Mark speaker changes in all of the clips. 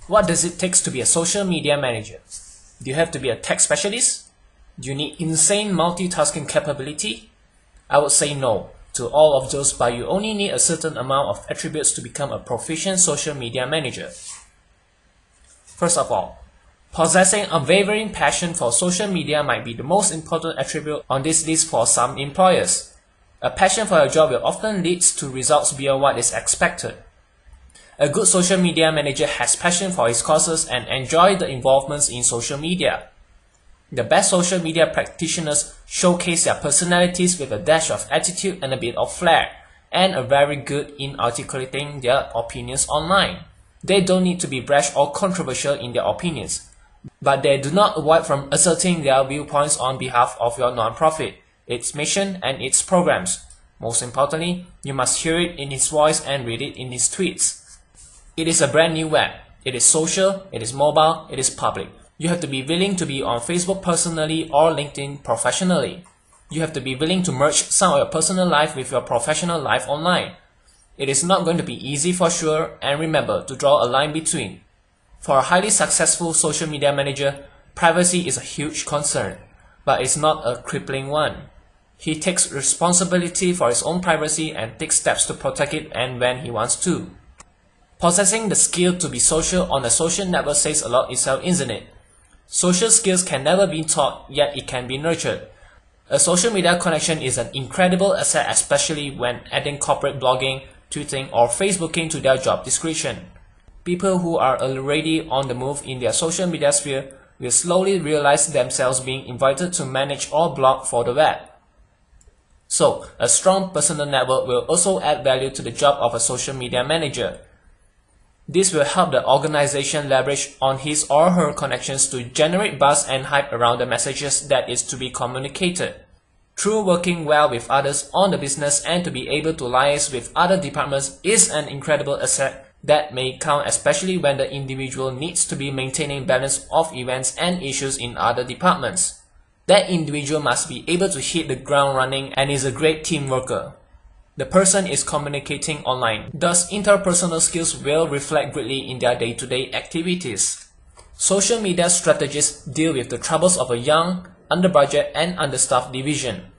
Speaker 1: What does it take to be a social media manager? Do you have to be a tech specialist? Do you need insane multitasking capability? I would say no to all of those, but you only need a certain amount of attributes to become a proficient social media manager. First of all, possessing unwavering passion for social media might be the most important attribute on this list for some employers. A passion for your job will often lead to results beyond what is expected. A good social media manager has passion for his causes and enjoys the involvements in social media. The best social media practitioners showcase their personalities with a dash of attitude and a bit of flair, and are very good in articulating their opinions online. They don't need to be brash or controversial in their opinions, but they do not avoid from asserting their viewpoints on behalf of your non-profit, its mission, and its programs. Most importantly, you must hear it in his voice and read it in his tweets. It is a brand new web. It is social, it is mobile, it is public. You have to be willing to be on Facebook personally or LinkedIn professionally. You have to be willing to merge some of your personal life with your professional life online. It is not going to be easy for sure, and remember to draw a line between. For a highly successful social media manager, privacy is a huge concern, but it's not a crippling one. He takes responsibility for his own privacy and takes steps to protect it and when he wants to. Possessing the skill to be social on a social network says a lot itself, isn't it? Social skills can never be taught, yet it can be nurtured. A social media connection is an incredible asset, especially when adding corporate blogging, tweeting, or Facebooking to their job description. People who are already on the move in their social media sphere will slowly realize themselves being invited to manage or blog for the web. So, a strong personal network will also add value to the job of a social media manager. This will help the organization leverage on his or her connections to generate buzz and hype around the messages that is to be communicated. Through working well with others on the business and to be able to liaise with other departments is an incredible asset that may count, especially when the individual needs to be maintaining balance of events and issues in other departments. That individual must be able to hit the ground running and is a great team worker. The person is communicating online, thus interpersonal skills will reflect greatly in their day-to-day activities. Social media strategists deal with the troubles of a young, under-budget and understaffed division.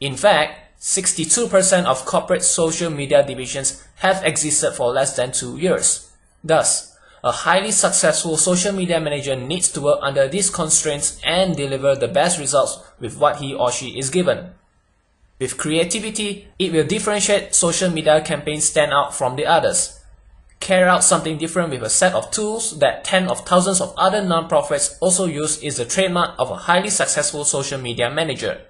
Speaker 1: In fact, 62% of corporate social media divisions have existed for less than 2 years. Thus, a highly successful social media manager needs to work under these constraints and deliver the best results with what he or she is given. With creativity, it will differentiate social media campaigns stand out from the others. Carry out something different with a set of tools that tens of thousands of other non-profits also use is the trademark of a highly successful social media manager.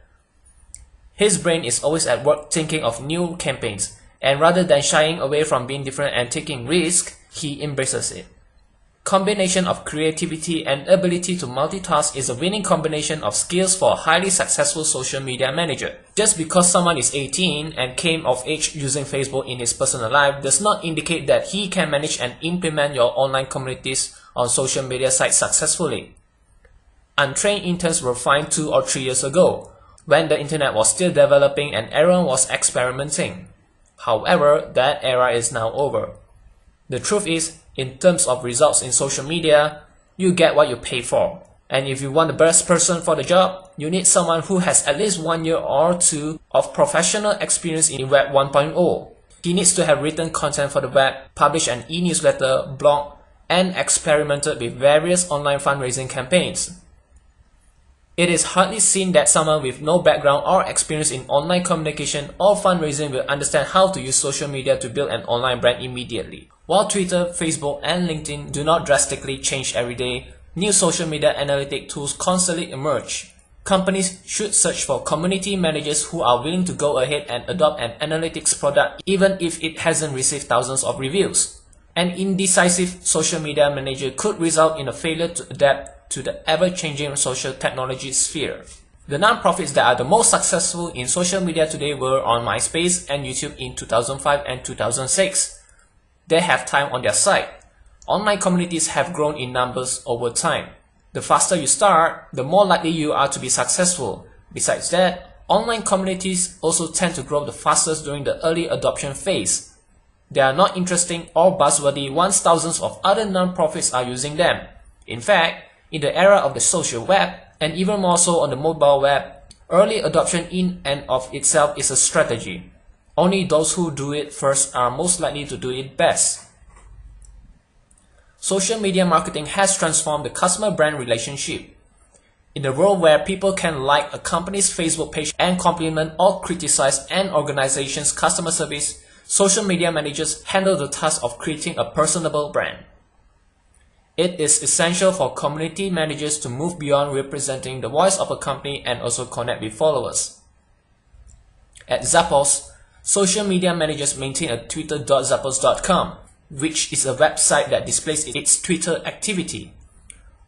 Speaker 1: His brain is always at work thinking of new campaigns, and rather than shying away from being different and taking risks, he embraces it. Combination of creativity and ability to multitask is a winning combination of skills for a highly successful social media manager. Just because someone is 18 and came of age using Facebook in his personal life does not indicate that he can manage and implement your online communities on social media sites successfully. Untrained interns were fine 2 or 3 years ago, when the internet was still developing and everyone was experimenting. However, that era is now over. The truth is, in terms of results in social media, you get what you pay for. And if you want the best person for the job, you need someone who has at least 1 year or 2 of professional experience in Web 1.0. He needs to have written content for the web, published an e-newsletter, blog, and experimented with various online fundraising campaigns. It is hardly seen that someone with no background or experience in online communication or fundraising will understand how to use social media to build an online brand immediately. While Twitter, Facebook, and LinkedIn do not drastically change every day, new social media analytic tools constantly emerge. Companies should search for community managers who are willing to go ahead and adopt an analytics product even if it hasn't received thousands of reviews. An indecisive social media manager could result in a failure to adapt to the ever-changing social technology sphere. The non-profits that are the most successful in social media today were on MySpace and YouTube in 2005 and 2006. They have time on their side. Online communities have grown in numbers over time. The faster you start, the more likely you are to be successful. Besides that, online communities also tend to grow the fastest during the early adoption phase. They are not interesting or buzzworthy once thousands of other non-profits are using them. In fact, in the era of the social web, and even more so on the mobile web, early adoption in and of itself is a strategy. Only those who do it first are most likely to do it best. Social media marketing has transformed the customer-brand relationship. In the world where people can like a company's Facebook page and compliment or criticize an organization's customer service, social media managers handle the task of creating a personable brand. It is essential for community managers to move beyond representing the voice of a company and also connect with followers. At Zappos, social media managers maintain a twitter.zappos.com, which is a website that displays its Twitter activity.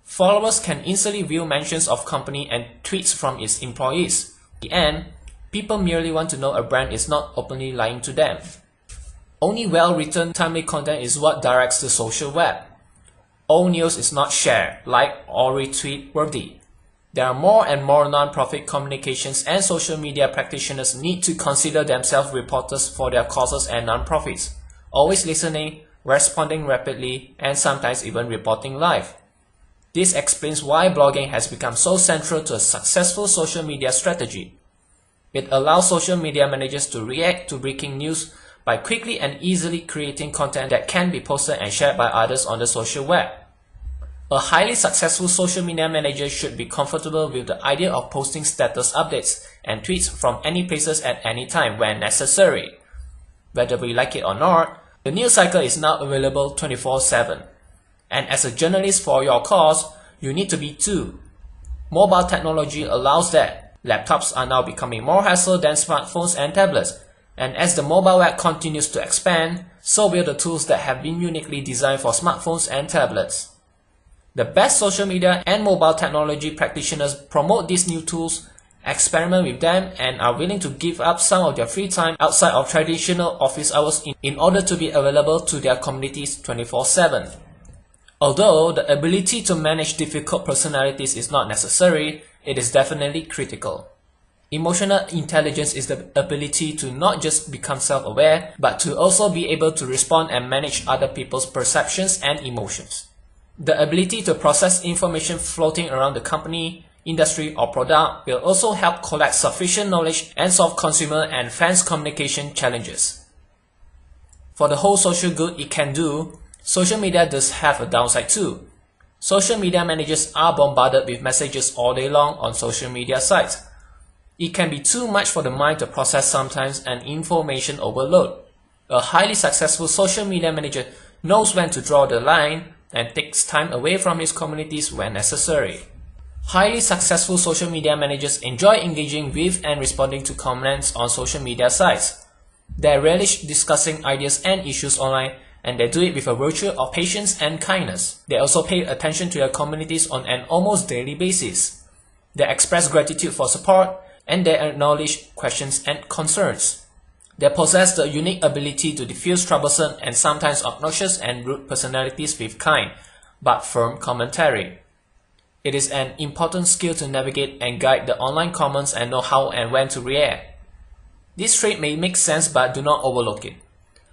Speaker 1: Followers can easily view mentions of company and tweets from its employees. In the end, people merely want to know a brand is not openly lying to them. Only well-written, timely content is what directs the social web. All news is not share, like, or retweet worthy. There are more and more non-profit communications and social media practitioners need to consider themselves reporters for their causes and non-profits, always listening, responding rapidly, and sometimes even reporting live. This explains why blogging has become so central to a successful social media strategy. It allows social media managers to react to breaking news by quickly and easily creating content that can be posted and shared by others on the social web. A highly successful social media manager should be comfortable with the idea of posting status updates and tweets from any places at any time when necessary. Whether we like it or not, the news cycle is now available 24/7. And as a journalist for your cause, you need to be too. Mobile technology allows that. Laptops are now becoming more hassle than smartphones and tablets. And as the mobile web continues to expand, so will the tools that have been uniquely designed for smartphones and tablets. The best social media and mobile technology practitioners promote these new tools, experiment with them, and are willing to give up some of their free time outside of traditional office hours in order to be available to their communities 24/7. Although the ability to manage difficult personalities is not necessary, it is definitely critical. Emotional intelligence is the ability to not just become self-aware, but to also be able to respond and manage other people's perceptions and emotions. The ability to process information floating around the company, industry, or product will also help collect sufficient knowledge and solve consumer and fans communication challenges. For the whole social good it can do, social media does have a downside too. Social media managers are bombarded with messages all day long on social media sites. It can be too much for the mind to process sometimes and information overload. A highly successful social media manager knows when to draw the line and takes time away from his communities when necessary. Highly successful social media managers enjoy engaging with and responding to comments on social media sites. They relish discussing ideas and issues online, and they do it with a virtue of patience and kindness. They also pay attention to their communities on an almost daily basis. They express gratitude for support, and they acknowledge questions and concerns. They possess the unique ability to diffuse troublesome and sometimes obnoxious and rude personalities with kind, but firm commentary. It is an important skill to navigate and guide the online comments and know how and when to react. This trait may make sense, but do not overlook it.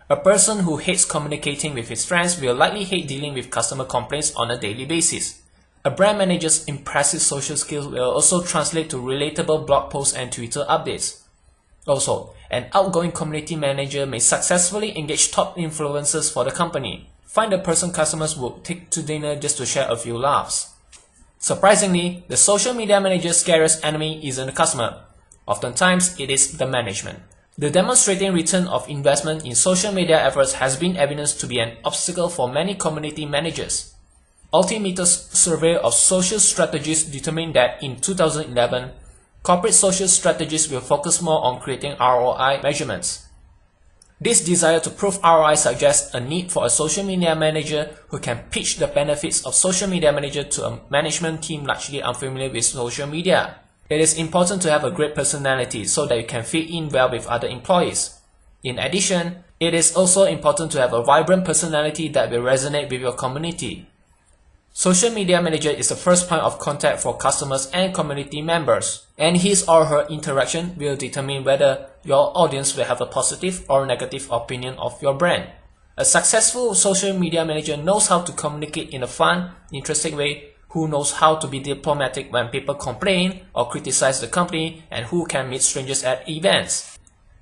Speaker 1: A person who hates communicating with his friends will likely hate dealing with customer complaints on a daily basis. A brand manager's impressive social skills will also translate to relatable blog posts and Twitter updates. Also, an outgoing community manager may successfully engage top influencers for the company. Find a person customers would take to dinner just to share a few laughs. Surprisingly, the social media manager's scariest enemy isn't the customer. Oftentimes, it is the management. The demonstrating return of investment in social media efforts has been evidenced to be an obstacle for many community managers. Altimeter's survey of social strategies determined that in 2011, corporate social strategies will focus more on creating ROI measurements. This desire to prove ROI suggests a need for a social media manager who can pitch the benefits of social media manager to a management team largely unfamiliar with social media. It is important to have a great personality so that you can fit in well with other employees. In addition, it is also important to have a vibrant personality that will resonate with your community. Social media manager is the first point of contact for customers and community members, and his or her interaction will determine whether your audience will have a positive or negative opinion of your brand. A successful social media manager knows how to communicate in a fun, interesting way, who knows how to be diplomatic when people complain or criticize the company, and who can meet strangers at events.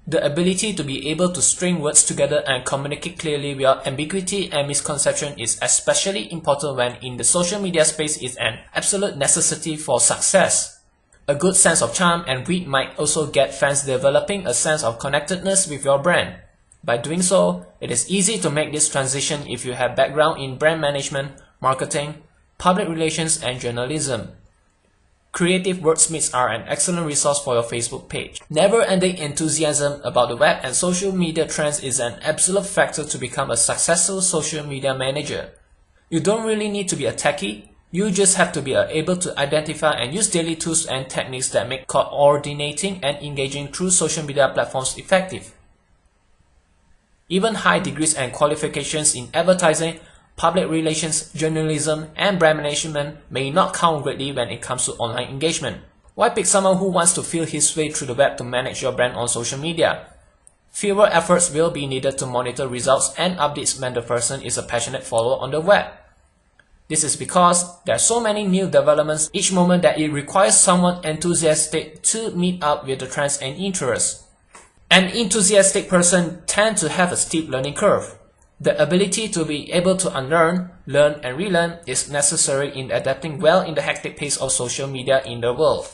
Speaker 1: The ability to be able to string words together and communicate clearly without ambiguity and misconception is especially important when in the social media space is an absolute necessity for success. A good sense of charm and wit might also get fans developing a sense of connectedness with your brand. By doing so, it is easy to make this transition if you have background in brand management, marketing, public relations, and journalism. Creative wordsmiths are an excellent resource for your Facebook page. Never-ending enthusiasm about the web and social media trends is an absolute factor to become a successful social media manager. You don't really need to be a techie, you just have to be able to identify and use daily tools and techniques that make coordinating and engaging through social media platforms effective. Even high degrees and qualifications in advertising, public relations, journalism, and brand management may not count greatly when it comes to online engagement. Why pick someone who wants to feel his way through the web to manage your brand on social media? Fewer efforts will be needed to monitor results and updates when the person is a passionate follower on the web. This is because there are so many new developments each moment that it requires someone enthusiastic to meet up with the trends and interests. An enthusiastic person tends to have a steep learning curve. The ability to be able to unlearn, learn, and relearn is necessary in adapting well in the hectic pace of social media in the world.